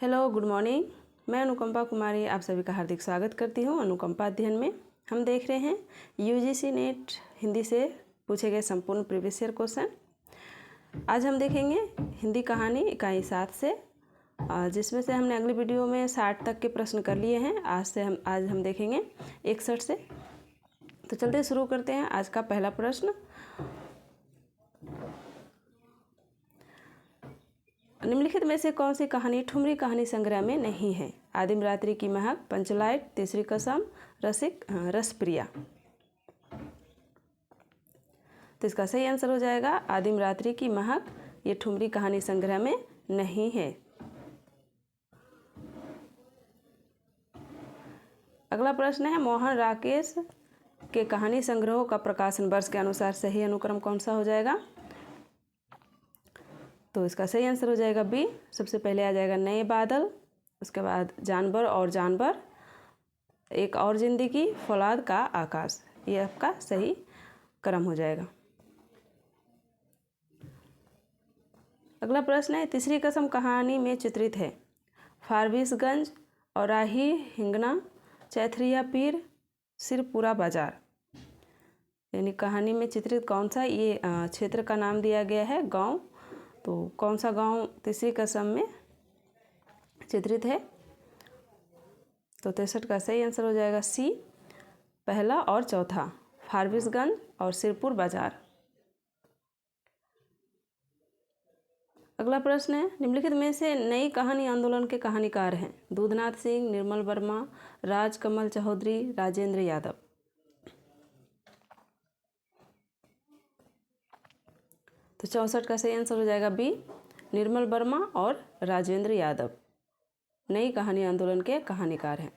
Hello, good morning. मैं अनुकंपा कुमारी आप सभी का हार्दिक स्वागत करती हूँ अनुकंपा अध्ययन में। हम देख रहे हैं यूजीसी नेट हिंदी से पूछे गए संपूर्ण प्रीवियस ईयर क्वेश्चन। आज हम देखेंगे हिंदी कहानी इकाई 7 से, जिसमें से हमने अगली वीडियो में 60 तक के प्रश्न कर लिए हैं। आज हम देखेंगे 61 से। तो चलते शुरू करते हैं। आज का पहला प्रश्न, निम्नलिखित में से कौन सी कहानी ठुमरी कहानी संग्रह में नहीं है? आदिम रात्रि की महक, पंचलाइट, तीसरी कसम, रसप्रिया। तो इसका सही आंसर हो जाएगा आदिम रात्रि की महक। ये ठुमरी कहानी संग्रह में नहीं है। अगला प्रश्न है, मोहन राकेश के कहानी संग्रहों का प्रकाशन वर्ष के अनुसार सही अनुक्रम कौन सा हो जाएगा? तो इसका सही आंसर हो जाएगा बी। सबसे पहले आ जाएगा नए बादल, उसके बाद जानवर और जानवर, एक और जिंदगी, फौलाद का आकाश। ये आपका सही क्रम हो जाएगा। अगला प्रश्न है, तीसरी कसम कहानी में चित्रित है फारबिसगंज, औराही, हिंगना, चैथरिया पीर, सिरपुरा बाजार। यानी कहानी में चित्रित कौन सा, ये क्षेत्र का नाम दिया गया है, गांव। तो कौन सा गांव तीसरी कसम में चित्रित है? तो 63 का सही आंसर हो जाएगा सी, पहला और चौथा, फारबिसगंज और सिरपुर बाजार। अगला प्रश्न है, निम्नलिखित में से नई कहानी आंदोलन के कहानीकार हैं? दूधनाथ सिंह, निर्मल वर्मा, राजकमल चौधरी, राजेंद्र यादव। तो 64 का सही आंसर हो जाएगा बी, निर्मल वर्मा और राजेंद्र यादव नई कहानी आंदोलन के कहानीकार हैं।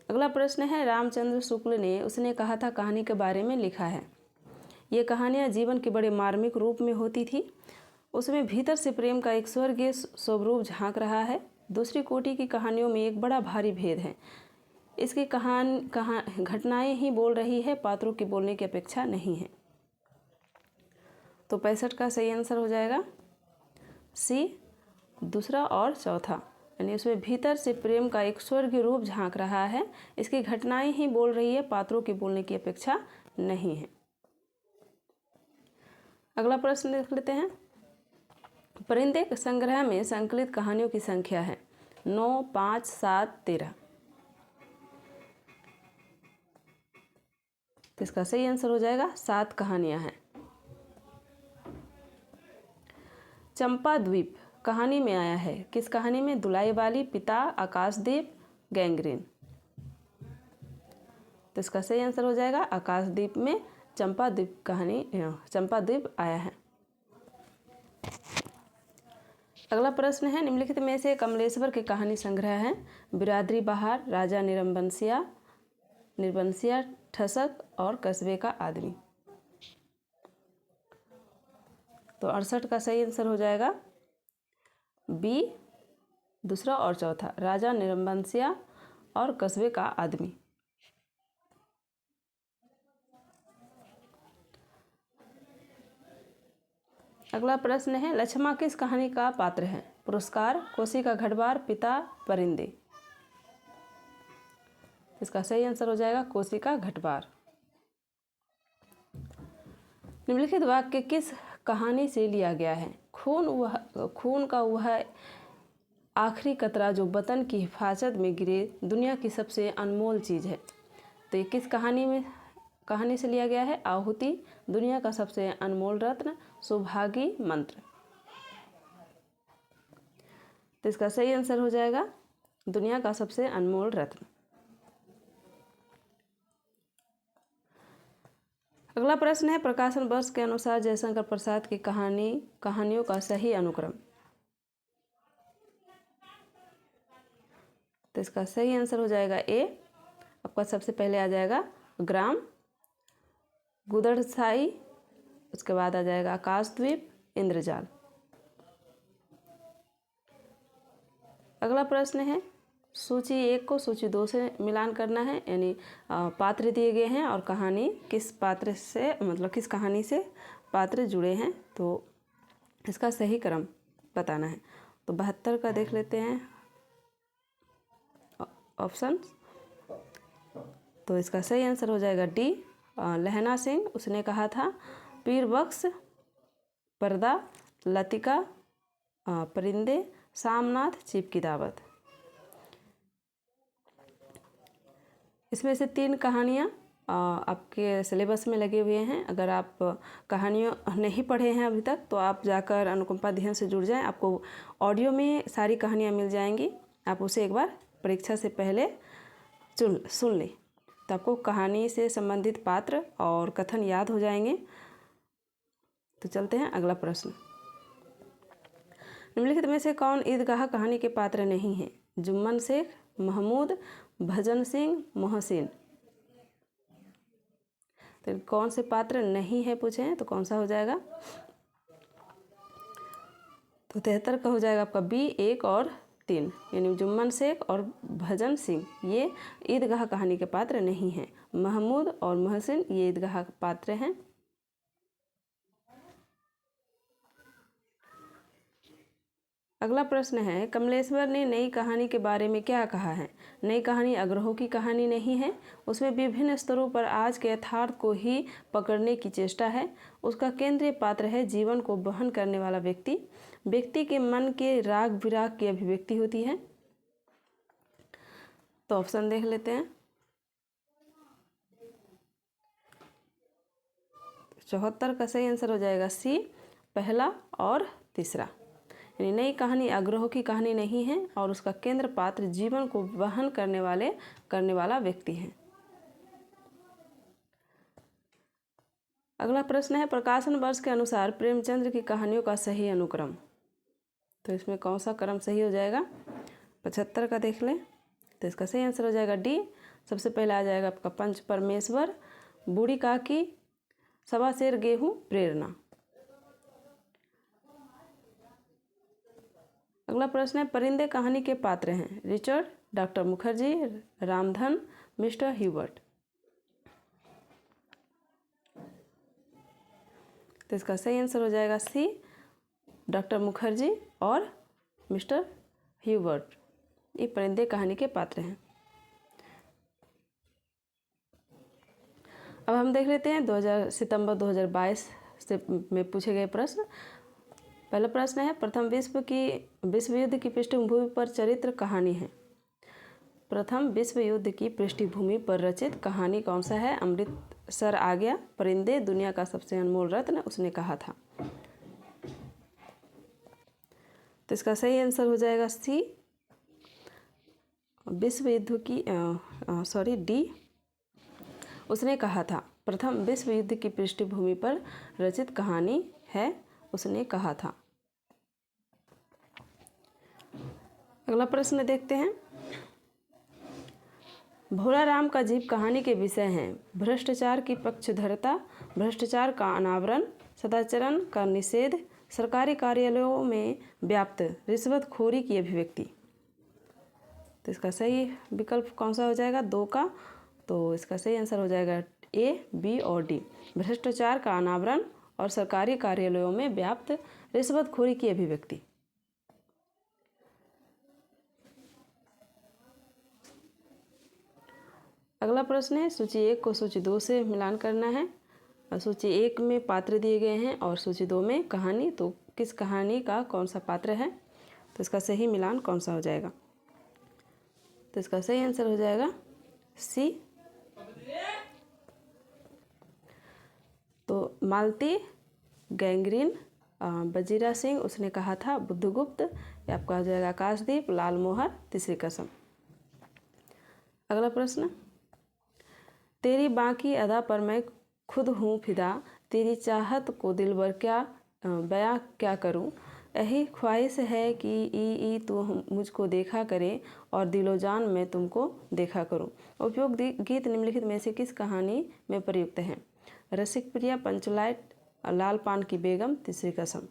अगला प्रश्न है, रामचंद्र शुक्ल ने उसने कहा था कहानी के बारे में लिखा है। ये कहानियाँ जीवन के बड़े मार्मिक रूप में होती थी। उसमें भीतर से प्रेम का एक स्वर्गीय स्वरूप झांक रहा है। दूसरी कोटि की कहानियों में एक बड़ा भारी भेद है। इसकी घटनाएं ही बोल रही है, पात्रों के बोलने की अपेक्षा नहीं है। तो 65 का सही आंसर हो जाएगा सी, दूसरा और चौथा। यानी उसमें भीतर से प्रेम का एक स्वर्गीय रूप झांक रहा है, इसकी घटनाएं ही बोल रही है, पात्रों के बोलने की अपेक्षा नहीं है। अगला प्रश्न देख लेते हैं, परिंदे संग्रह में संकलित कहानियों की संख्या है 9, 5, 7, 13। तो इसका सही आंसर हो जाएगा 7 कहानियां हैं। चंपा द्वीप कहानी में आया है, किस कहानी में? दुलाई वाली, पिता, आकाशदीप, गैंग्रीन। तो इसका सही आंसर हो जाएगा आकाशदीप में चंपा द्वीप आया है। अगला प्रश्न है, निम्नलिखित में से कमलेश्वर के कहानी संग्रह है बिरादरी बहार, राजा निर्बंसिया, ठसक और कस्बे का आदमी। तो 68 का सही आंसर हो जाएगा बी, दूसरा और चौथा, राजा निर्बंसिया और कस्बे का आदमी। अगला प्रश्न है, लक्ष्मा किस कहानी का पात्र है? पुरस्कार, कोसी का घटबार, पिता, परिंदे। इसका सही आंसर हो जाएगा कोसी का घटबार। निम्नलिखित वाक्य किस कहानी से लिया गया है? खून का वह आखिरी कतरा जो वतन की हिफाजत में गिरे दुनिया की सबसे अनमोल चीज़ है। तो ये किस कहानी से लिया गया है? आहुति, दुनिया का सबसे अनमोल रत्न, सौभागी मंत्र। तो इसका सही आंसर हो जाएगा दुनिया का सबसे अनमोल रत्न। अगला प्रश्न है, प्रकाशन वर्ष के अनुसार जयशंकर प्रसाद की कहानियों का सही अनुक्रम। तो इसका सही आंसर हो जाएगा ए। आपका सबसे पहले आ जाएगा ग्राम, गुदड़साई, उसके बाद आ जाएगा आकाशद्वीप, इंद्रजाल। अगला प्रश्न है, सूची 1 को सूची 2 से मिलान करना है। यानी पात्र दिए गए हैं और कहानी किस कहानी से पात्र जुड़े हैं। तो इसका सही क्रम बताना है। तो 72 का देख लेते हैं ऑप्शन। तो इसका सही आंसर हो जाएगा डी, लहना सिंह। उसने कहा था पीर बख्श, पर्दा, लतिका, परिंदे, सामनाथ, चीप की दावत। इसमें से 3 कहानियाँ आपके सिलेबस में लगे हुए हैं। अगर आप कहानियाँ नहीं पढ़े हैं अभी तक तो आप जाकर अनुकंपा अध्ययन से जुड़ जाएं। आपको ऑडियो में सारी कहानियाँ मिल जाएंगी। आप उसे एक बार परीक्षा से पहले सुन लें तो आपको कहानी से संबंधित पात्र और कथन याद हो जाएंगे। तो चलते हैं अगला प्रश्न। निम्नलिखित में से कौन ईदगाह कहानी के पात्र नहीं है? जुम्मन शेख, महमूद, भजन सिंह, मोहसिन। तो कौन से पात्र नहीं है पूछे हैं तो कौन सा हो जाएगा? तो 73 का हो जाएगा आपका बी, 1 और 3, यानी जुम्मन शेख और भजन सिंह ये ईदगाह कहानी के पात्र नहीं हैं। महमूद और मोहसिन ये ईदगाह पात्र हैं। अगला प्रश्न है, कमलेश्वर ने नई कहानी के बारे में क्या कहा है? नई कहानी आग्रहों की कहानी नहीं है, उसमें विभिन्न स्तरों पर आज के यथार्थ को ही पकड़ने की चेष्टा है। उसका केंद्रीय पात्र है जीवन को वहन करने वाला व्यक्ति। व्यक्ति के मन के राग विराग की अभिव्यक्ति होती है। तो ऑप्शन देख लेते हैं। 74 का सही आंसर हो जाएगा सी, पहला और तीसरा। यानी नई कहानी आग्रहों की कहानी नहीं है और उसका केंद्र पात्र जीवन को वहन करने वाला व्यक्ति है। अगला प्रश्न है, प्रकाशन वर्ष के अनुसार प्रेमचंद्र की कहानियों का सही अनुक्रम। तो इसमें कौन सा क्रम सही हो जाएगा? 75 का देख लें तो इसका सही आंसर हो जाएगा डी। सबसे पहले आ जाएगा आपका पंच परमेश्वर, बूढ़ी काकी, सवा शेर गेहूँ, प्रेरणा। अगला प्रश्न है, परिंदे कहानी के पात्र हैं Richard, doctor Mukherjee, Ramdhan, mister Hubert. तो इसका सही आंसर हो जाएगा सी, डॉक्टर मुखर्जी और मिस्टर ह्यूबर्ट ये परिंदे कहानी के पात्र हैं। अब हम देख लेते हैं सितंबर 2022 से में पूछे गए प्रश्न। पहला प्रश्न है, प्रथम विश्व युद्ध की पृष्ठभूमि पर चरित्र कहानी है। प्रथम विश्व युद्ध की पृष्ठभूमि पर रचित कहानी कौन सा है? अमृतसर आ गया, परिंदे, दुनिया का सबसे अनमोल रत्न, उसने कहा था। तो इसका सही आंसर हो जाएगा सी, विश्व युद्ध की डी, उसने कहा था। प्रथम विश्व युद्ध की पृष्ठभूमि पर रचित कहानी है, उसने कहा था। अगला प्रश्न देखते हैं। भोला राम का जीव कहानी के विषय हैं भ्रष्टाचार की पक्षधरता, भ्रष्टाचार का अनावरण, सदाचरण का निषेध, सरकारी कार्यालयों में व्याप्त रिश्वतखोरी की अभिव्यक्ति। तो इसका सही विकल्प कौन सा हो जाएगा? 2 का। तो इसका सही आंसर हो जाएगा ए, बी और डी, भ्रष्टाचार का अनावरण और सरकारी कार्यालयों में व्याप्त रिश्वतखोरी की अभिव्यक्ति। अगला प्रश्न है, सूची 1 को सूची 2 से मिलान करना है। और सूची 1 में पात्र दिए गए हैं और सूची 2 में कहानी। तो किस कहानी का कौन सा पात्र है? तो इसका सही मिलान कौन सा हो जाएगा? तो इसका सही आंसर हो जाएगा सी। तो मालती, गैंग्रीन, बजीरा सिंह, उसने कहा था, बुद्धगुप्त, ये आपका हो जाएगा आकाशदीप, लाल मोहर, तीसरी कसम। अगला प्रश्न, तेरी बाकी अदा पर मैं खुद हूँ फिदा, तेरी चाहत को दिलबर क्या बयां क्या करूँ, यही ख्वाहिश है कि ई तू मुझको देखा करे और दिलो जान मैं तुमको देखा करूँ। उपयुक्त गीत निम्नलिखित में से किस कहानी में प्रयुक्त है? रसिक प्रिया, पंचलाइट, लाल पान की बेगम, तीसरी कसम।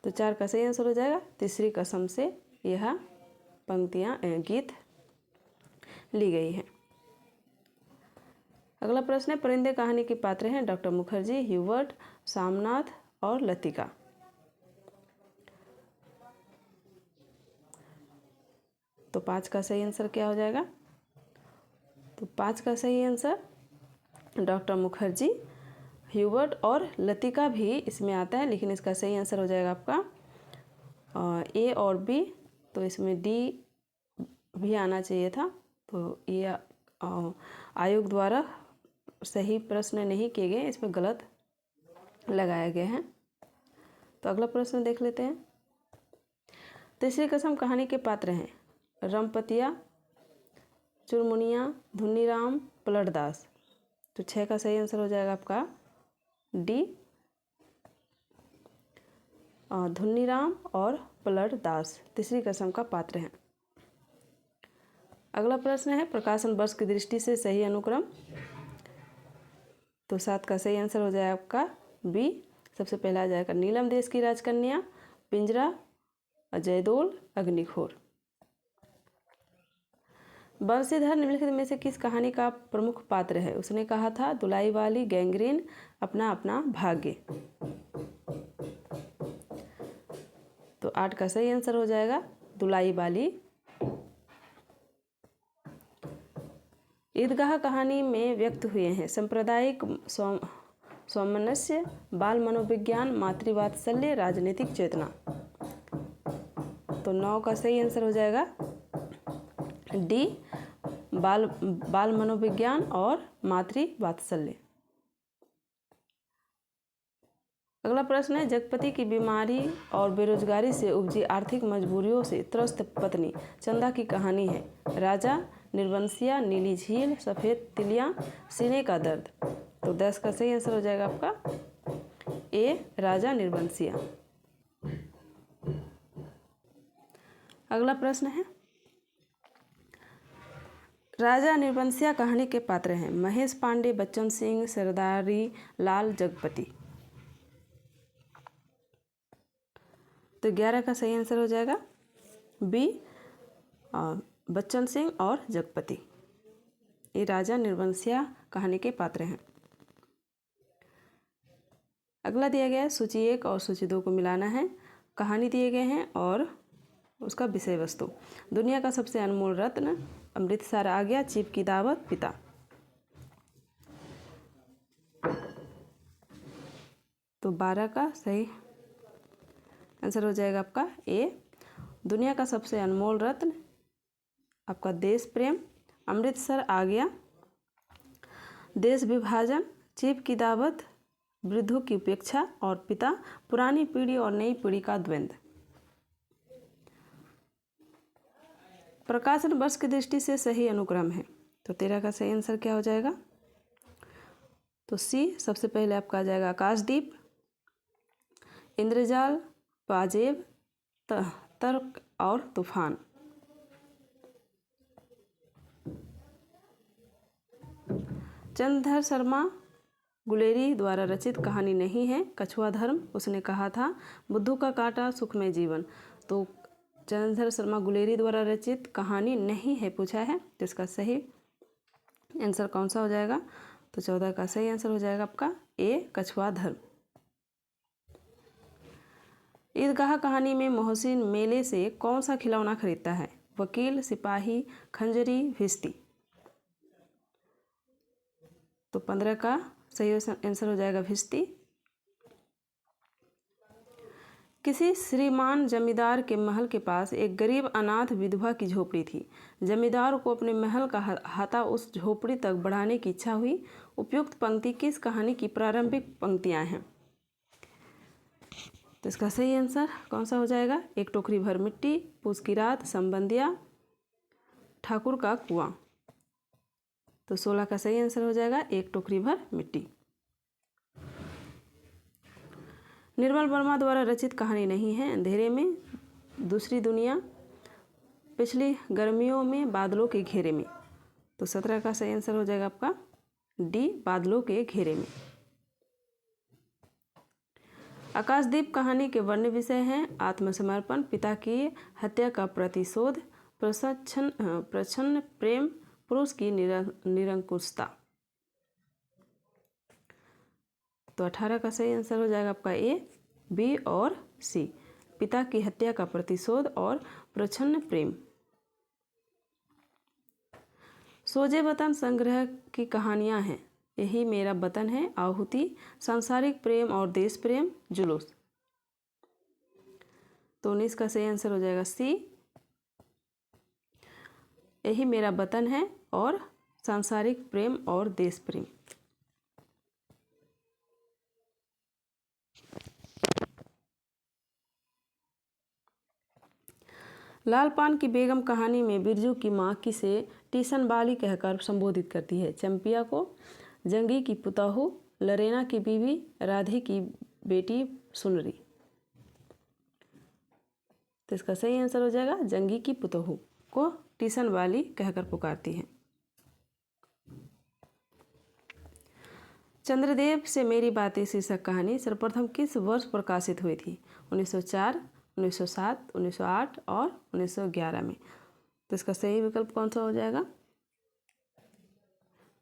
तो 4 का सही आंसर हो जाएगा तीसरी कसम से यह पंक्तियाँ गीत ली गई हैं। अगला प्रश्न है, परिंदे कहानी के पात्र हैं डॉक्टर मुखर्जी, ह्यूबर्ट, सामनाथ और लतिका। तो 5 का सही आंसर क्या हो जाएगा? तो 5 का सही आंसर डॉक्टर मुखर्जी, ह्यूबर्ट और लतिका भी इसमें आता है, लेकिन इसका सही आंसर हो जाएगा आपका ए और बी। तो इसमें डी भी आना चाहिए था। तो ये आयोग द्वारा सही प्रश्न नहीं किए गए, इसमें गलत लगाए गए हैं। तो अगला प्रश्न देख लेते हैं। तीसरी कसम कहानी के पात्र हैं रमपतिया, चुरमुनिया, धुन्नीराम, पलटदास। तो 6 का सही आंसर हो जाएगा आपका डी, धुन्नीराम और पलटदास तीसरी कसम का पात्र हैं। अगला प्रश्न है प्रकाशन वर्ष की दृष्टि से सही अनुक्रम। तो 7 का सही आंसर हो जाएगा आपका बी। सबसे पहला आ जाएगा नीलम देश की राजकन्या, पिंजरा, जयदोल, अग्निखोर। बंशीधर निम्नलिखित में से किस कहानी का प्रमुख पात्र है? उसने कहा था दुलाई वाली, गैंग्रीन, अपना अपना भाग्य। तो 8 का सही आंसर हो जाएगा दुलाई वाली। ईदगाह कहानी में व्यक्त हुए हैं सांप्रदायिक सामंजस्य, बाल मनोविज्ञान, मातृवात्सल्य, राजनीतिक चेतना। तो 9 का सही आंसर हो जाएगा डी, बाल मनोविज्ञान और मातृवात्सल्य। अगला प्रश्न है जगपति की बीमारी और बेरोजगारी से उपजी आर्थिक मजबूरियों से त्रस्त पत्नी चंदा की कहानी है। राजा, निर्वंशिया, नीली झील, सफ़ेद तिलियां, सीने का दर्द। तो 10 का सही आंसर हो जाएगा आपका ए, राजा निर्वंशिया। अगला प्रश्न है राजा निर्वंशिया कहानी के पात्र हैं महेश पांडे, बच्चन सिंह, सरदारी लाल, जगपति। तो 11 का सही आंसर हो जाएगा बी, बच्चन सिंह और जगपति। ये राजा निर्वंशिया कहानी के पात्र हैं। अगला दिया गया है सूची 1 और सूची 2 को मिलाना है। कहानी दिए गए हैं और उसका विषय वस्तु। दुनिया का सबसे अनमोल रत्न, अमृतसर आ गया, चीफ की दावत, पिता। तो 12 का सही आंसर हो जाएगा आपका ए, दुनिया का सबसे अनमोल रत्न, आपका देश प्रेम, अमृतसर आ गया, देश विभाजन, चीफ की दावत, वृद्धों की उपेक्षा और पिता, पुरानी पीढ़ी और नई पीढ़ी का द्वंद्व। प्रकाशन वर्ष की दृष्टि से सही अनुक्रम है। तो 13 का सही आंसर क्या हो जाएगा? तो सी। सबसे पहले आपका आ जाएगा आकाशदीप, इंद्रजाल, पाजेब, तर्क और तूफान। चंद्रधर शर्मा गुलेरी द्वारा रचित कहानी नहीं है कछुआ धर्म। उसने कहा था बुद्धू का कांटा सुखमय जीवन। तो चंद्रधर शर्मा गुलेरी द्वारा रचित कहानी नहीं है पूछा है, तो इसका सही आंसर कौन सा हो जाएगा? तो 14 का सही आंसर हो जाएगा आपका ए, कछुआ धर्म। ईदगाह कहानी में मोहसिन मेले से कौन सा खिलौना खरीदता है? वकील, सिपाही, खंजरी, भिश्ती। तो 15 का सही आंसर हो जाएगा भिश्ती। किसी श्रीमान जमींदार के महल के पास एक गरीब अनाथ विधवा की झोपड़ी थी। जमींदार को अपने महल का हाता उस झोपड़ी तक बढ़ाने की इच्छा हुई। उपयुक्त पंक्ति किस कहानी की प्रारंभिक पंक्तियां हैं? तो इसका सही आंसर कौन सा हो जाएगा? एक टोकरी भर मिट्टी, पूस की रात, संबंधिया, ठाकुर का कुआं। तो 16 का सही आंसर हो जाएगा एक टोकरी भर मिट्टी। निर्मल वर्मा द्वारा रचित कहानी नहीं है अंधेरे में, दूसरी दुनिया, पिछली गर्मियों में, बादलों के घेरे में। तो 17 का सही आंसर हो जाएगा आपका डी, बादलों के घेरे में। आकाशदीप कहानी के वर्ण विषय हैं आत्मसमर्पण, पिता की हत्या का प्रतिशोध, प्रच्छन्न प्रेम, पुरुष की निरंकुशता। तो 18 का सही आंसर हो जाएगा आपका ए, बी और सी, पिता की हत्या का प्रतिशोध और प्रच्छन्न प्रेम। सोजे वतन संग्रह की कहानियाँ हैं। यही मेरा वतन है, आहुति, सांसारिक प्रेम और देश प्रेम, जुलूस। तो 19 का सही आंसर हो जाएगा सी, यही मेरा वतन है और सांसारिक प्रेम और देश प्रेम। लाल पान की बेगम कहानी में बिरजू की माँ किसे टीसन बाली कहकर संबोधित करती है? चंपिया को, जंगी की पुतहू, लरेना की बीवी, राधे की बेटी सुनरी। तो इसका सही आंसर हो जाएगा जंगी की पुतहू को टीसन बाली कहकर पुकारती है। चंद्रदेव से मेरी बातें शीर्षक कहानी सर्वप्रथम किस वर्ष प्रकाशित हुई थी? 1904, 1907, 1908 और 1911 में। तो इसका सही विकल्प कौन सा हो जाएगा?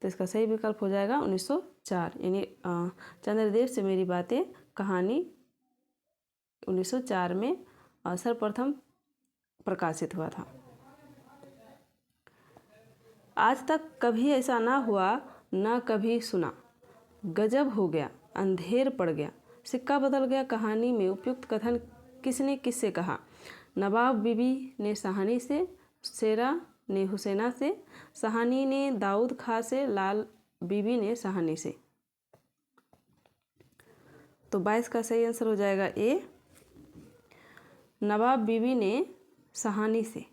तो इसका सही विकल्प हो जाएगा 1904, यानी चंद्रदेव से मेरी बातें कहानी 1904 में सर्वप्रथम प्रकाशित हुआ था। आज तक कभी ऐसा ना हुआ, ना कभी सुना, गजब हो गया, अंधेर पड़ गया, सिक्का बदल गया कहानी में उपयुक्त कथन किसने किससे कहा? नवाब बीबी ने सहानी से, शेरा ने हुसैना से, सहानी ने दाऊद खां से, लाल बीबी ने सहानी से। तो 22 का सही आंसर हो जाएगा ए, नवाब बीबी ने सहानी से।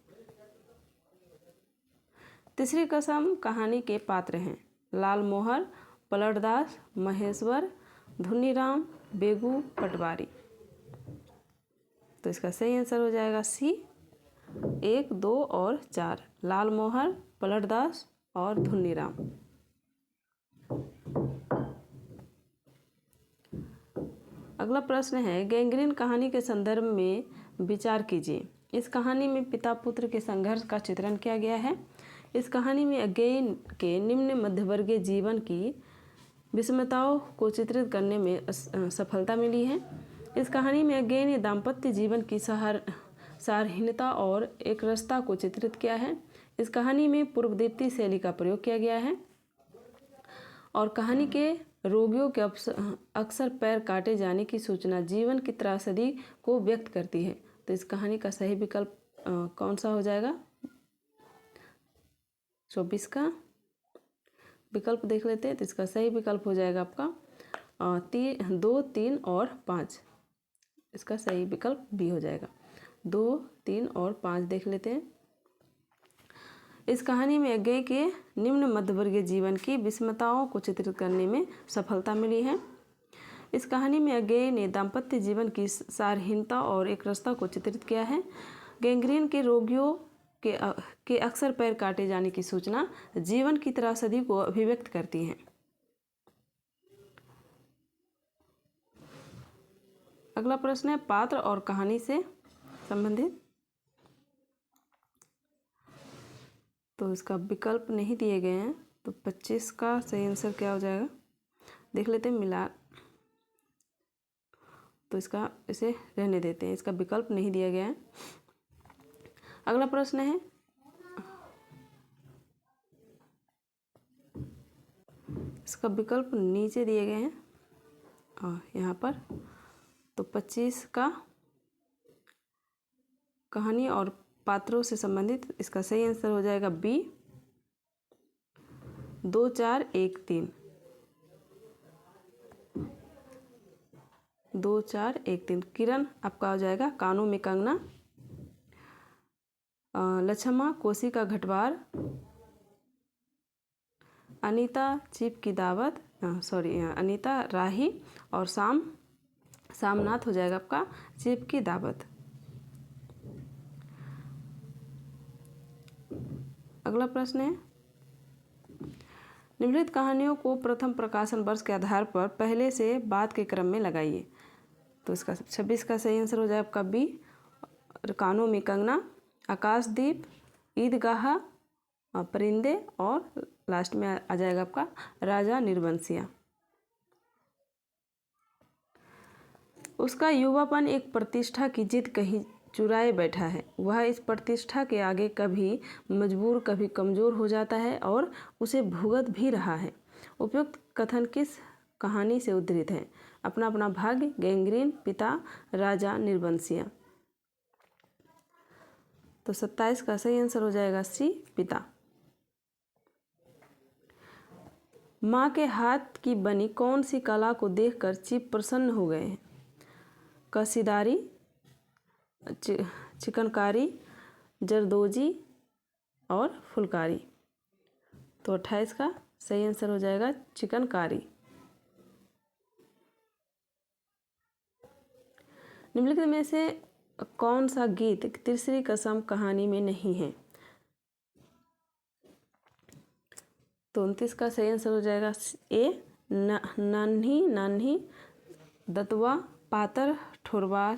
तीसरी कसम कहानी के पात्र हैं लाल मोहर, पलटदास, महेश्वर, धुनीराम, बेगू, पटवारी। तो इसका सही आंसर हो जाएगा सी, 1, 2 और 4, लाल मोहर, पलटदास और धुनीराम। अगला प्रश्न है गैंग्रीन कहानी के संदर्भ में विचार कीजिए। इस कहानी में पिता पुत्र के संघर्ष का चित्रण किया गया है। इस कहानी में अज्ञेय के निम्न मध्यवर्गीय जीवन की विषमताओं को चित्रित करने में सफलता मिली है। इस कहानी में अज्ञेय ने दाम्पत्य जीवन की सारहीनता और एकरसता को चित्रित किया है। इस कहानी में पूर्वदीप्ति शैली का प्रयोग किया गया है और कहानी के रोगियों के अक्सर पैर काटे जाने की सूचना जीवन की त्रासदी को व्यक्त करती है। तो इस कहानी का सही विकल्प कौन सा हो जाएगा? 24 का विकल्प देख लेते हैं। तो इसका सही विकल्प हो जाएगा आपका 2, 3 और 5। इसका सही विकल्प बी हो जाएगा। 2, 3 और 5 देख लेते हैं। इस कहानी में अज्ञेय के निम्न मध्यवर्गीय जीवन की विषमताओं को चित्रित करने में सफलता मिली है। इस कहानी में अज्ञेय ने दाम्पत्य जीवन की सारहीनता और एकरसता को चित्रित किया है। गैंग्रीन के रोगियों के अक्सर पैर काटे जाने की सूचना जीवन की त्रासदी को अभिव्यक्त करती हैं। अगला प्रश्न है पात्र और कहानी से संबंधित। तो इसका विकल्प नहीं दिए गए हैं, तो 25 का सही आंसर क्या हो जाएगा देख लेते हैं। मिला तो इसका इसे रहने देते हैं, इसका विकल्प नहीं दिया गया है। अगला प्रश्न है इसका विकल्प नीचे दिए गए हैं और यहाँ पर। तो 25 का कहानी और पात्रों से संबंधित, इसका सही आंसर हो जाएगा बी, 2, 4, 1, 3। 2, 4, 1, 3। किरण आपका हो जाएगा कानों में कंगना, लक्ष्मा कोसी का घटवार, अनीता चीप की दावत, अनीता राही और सामनाथ हो जाएगा आपका चीप की दावत। अगला प्रश्न है निम्नलिखित कहानियों को प्रथम प्रकाशन वर्ष के आधार पर पहले से बाद के क्रम में लगाइए। तो इसका 26 का सही आंसर हो जाए आपका बी, कानों में कंगना, आकाशदीप, ईदगाह, परिंदे और लास्ट में आ जाएगा आपका राजा निर्वंशिया। उसका युवापन एक प्रतिष्ठा की जिद चुराए बैठा है। वह इस प्रतिष्ठा के आगे कभी मजबूर कभी कमज़ोर हो जाता है और उसे भुगत भी रहा है। उपयुक्त कथन किस कहानी से उद्धृत है? अपना अपना भाग्य, गैंग्रीन, पिता, राजा, निर्बंसिया। तो 27 का सही आंसर हो जाएगा सी, पिता। माँ के हाथ की बनी कौन सी कला को देखकर चीफ प्रसन्न हो गए हैं? कसीदारी, चिकनकारी, जरदोजी और फुलकारी। तो 28 का सही आंसर हो जाएगा चिकनकारी। निम्नलिखित में से कौन सा गीत तीसरी कसम कहानी में नहीं है? तो 29 का सही आंसर हो जाएगा ए, नान्ही नान्ही दतवा पातर ठुरवा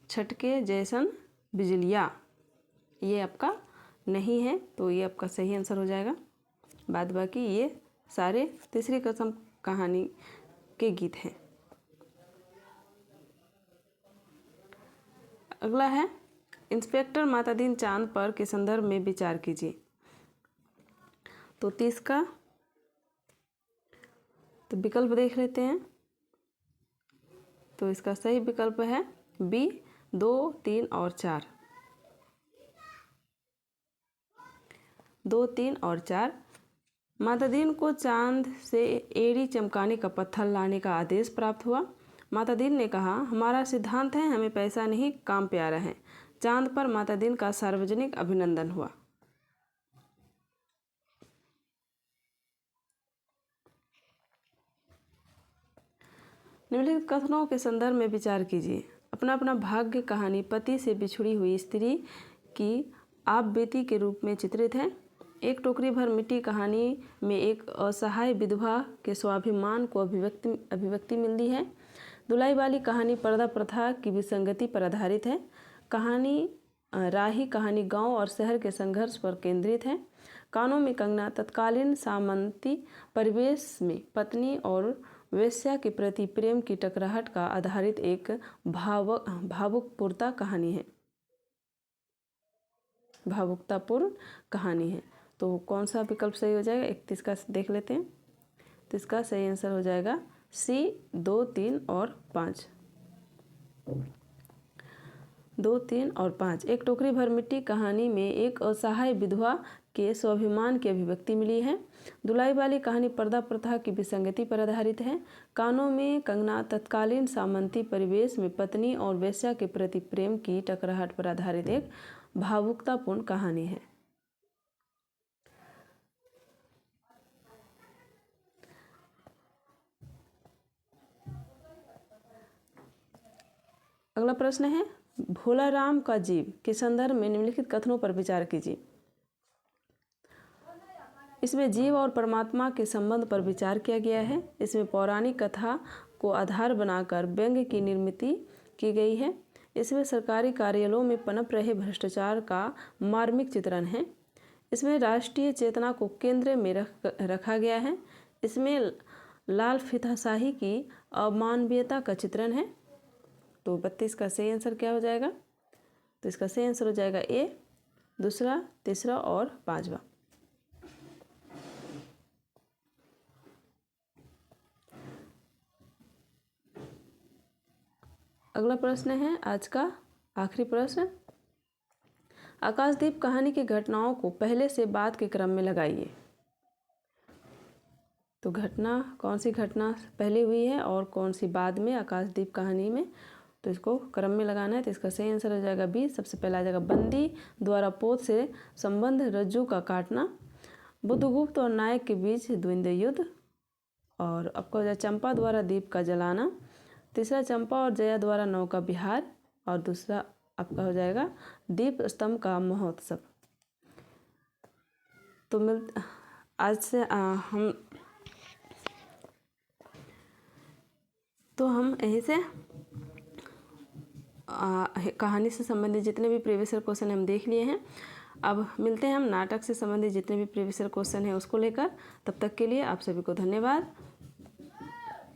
छटके जैसन बिजलिया। ये आपका नहीं है, तो ये आपका सही आंसर हो जाएगा। बाद बाकी ये सारे तीसरी कसम कहानी के गीत हैं। अगला है इंस्पेक्टर मातादीन चांद पर के संदर्भ में विचार कीजिए। तो 30 का तो विकल्प देख लेते हैं। तो इसका सही विकल्प है बी, 2, 3 और 4। 2, 3 और 4। मातादीन को चांद से एड़ी चमकाने का पत्थर लाने का आदेश प्राप्त हुआ। मातादीन ने कहा, हमारा सिद्धांत है, हमें पैसा नहीं काम प्यारा है। चांद पर मातादीन का सार्वजनिक अभिनंदन हुआ। निम्नलिखित कथनों के संदर्भ में विचार कीजिए। अपना अपना भाग्य कहानी पति से बिछुड़ी हुई स्त्री की आप बीती के रूप में चित्रित है। एक टोकरी भर मिट्टी कहानी में एक असहाय विधवा के स्वाभिमान को अभिव्यक्ति मिलती है। दुलाई वाली कहानी पर्दा प्रथा की विसंगति पर आधारित है। राही कहानी गांव और शहर के संघर्ष पर केंद्रित है। कानों में कंगना तत्कालीन सामंती परिवेश में पत्नी और वेश्या के प्रति प्रेम की टकराहट का आधारित एक भावुकपूर्ण कहानी है। भावुकतापूर्ण कहानी है। तो कौन सा विकल्प सही हो जाएगा? 31 का देख लेते हैं। तो इसका सही आंसर हो जाएगा सी, 2, 3 और 5। 2, 3 और 5। एक टोकरी भर मिट्टी कहानी में एक असहाय विधवा के स्वाभिमान की अभिव्यक्ति मिली है। दुलाई वाली कहानी पर्दा प्रथा की विसंगति पर आधारित है। कानों में कंगना तत्कालीन सामंती परिवेश में पत्नी और वेश्या के प्रति प्रेम की टकराहट पर आधारित एक भावुकतापूर्ण कहानी है। अगला प्रश्न है भोलाराम का जीव के संदर्भ में निम्नलिखित कथनों पर विचार कीजिए। इसमें जीव और परमात्मा के संबंध पर विचार किया गया है। इसमें पौराणिक कथा को आधार बनाकर व्यंग्य की निर्मित की गई है। इसमें सरकारी कार्यालयों में पनप रहे भ्रष्टाचार का मार्मिक चित्रण है। इसमें राष्ट्रीय चेतना को केंद्र में रखा गया है। इसमें लाल फीताशाही की अमानवीयता का चित्रण है। तो 32 का सही आंसर क्या हो जाएगा? तो इसका सही आंसर हो जाएगा ए, दूसरा, तीसरा और 5वां। अगला प्रश्न है आज का आखिरी प्रश्न। आकाशदीप कहानी की घटनाओं को पहले से बाद के क्रम में लगाइए। तो घटना कौन सी घटना पहले हुई है और कौन सी बाद में आकाशदीप कहानी में, तो इसको क्रम में लगाना है। तो इसका सही आंसर हो जाएगा बी। सबसे पहला आ जाएगा बंदी द्वारा पोत से संबंध रज्जू का काटना, बुद्धगुप्त और नायक के बीच द्वंद्व युद्ध, और आपका हो जाए चंपा द्वारा दीप का जलाना, तीसरा चंपा और जया द्वारा नौका विहार, और दूसरा आपका हो जाएगा दीप स्तंभ का महोत्सव। तो आज से हम यहीं से कहानी से संबंधित जितने भी प्रीवियस ईयर क्वेश्चन हम देख लिए हैं। अब मिलते हैं हम नाटक से संबंधित जितने भी प्रीवियस ईयर क्वेश्चन हैं उसको लेकर। तब तक के लिए आप सभी को धन्यवाद।